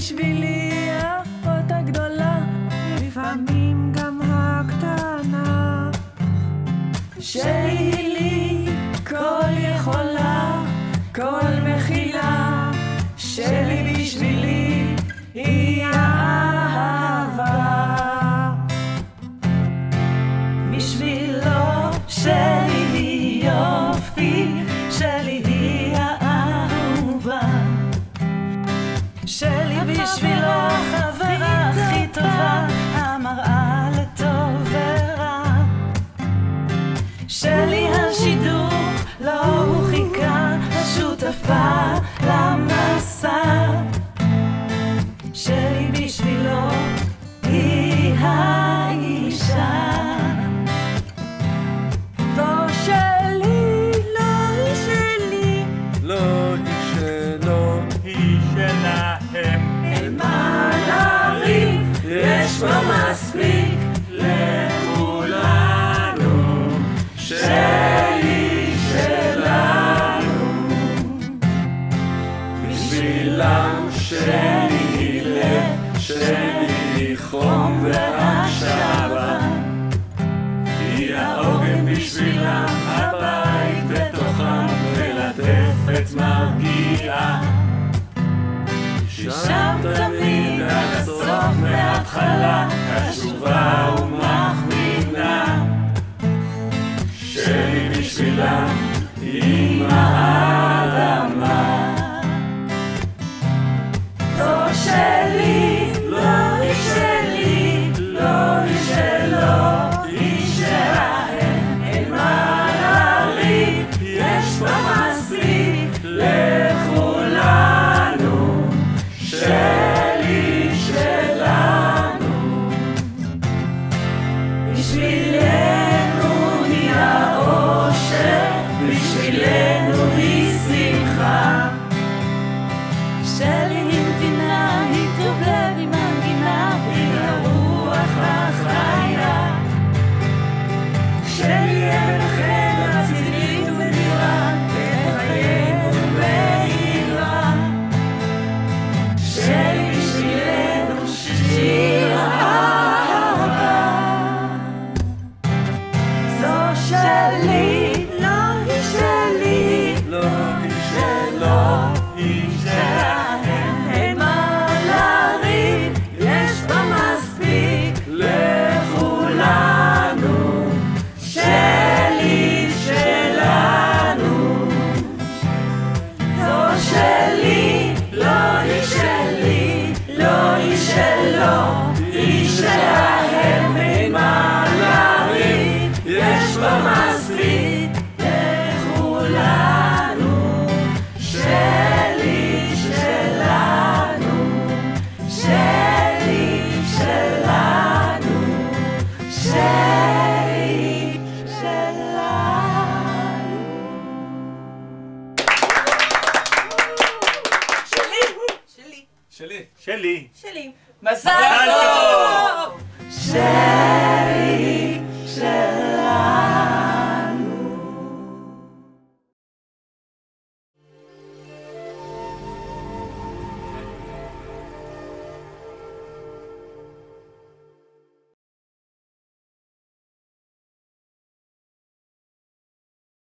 בשבילי האחות הגדולה, לפעמים גם הקטנה. שלי לי כל יכולה, כל מכילה. שלי בשבילי היא האהבה. בשבילו שלי היא יופי, שלי היא האהובה. שלי בשבילו החברה הכי טובה, המראה לטוב ורע. שלי השידור, לא הוא חיכה, השותפה למסע. שלי בשבילו היא האישה. זו שלי, לא היא שלי, לא היא שלו, היא שלהם. אין מה לריב, יש פה מספיק לכולנו, שלי שלנו. בשבילם שלי לב, שלי חום והקשבה. היא העוגן בשבילם, הבית בתוכם, ולטפת מרגיעה. שם תמיד עד הסוף מההתחלה, קשובה ומכווינה. שלי בשבילם, אמא האדמה. זו שלי, לא היא שלי, לא היא שלו, היא שלהם. אין מה לריב, יש פה מספיק לכולנו. שלי שלנו. בשבילנו היא האושר, בשבילנו היא שמחה. שלי היא מדינה, היא טוב לב, היא מנגינה, היא הרוח החיה. שלי אבן אחר, אצילית ומדירה, בחיינו מהירה. שלי בשבילנו שיר אהבה. זו שלי, לא היא שלי, לא היא שלו, היא שלהם. אין מה לריב, יש בה מספיק לכולנו. שלי שלנו. זו שלי, לא היא שלי, לא היא שלו, היא שלהם. אין מה לריב, יש בה מספיק לכולנו. שלי שלנו, שלי שלנו, שלי שלנו. שלי. שלי. שלי. מזל טוב! שלי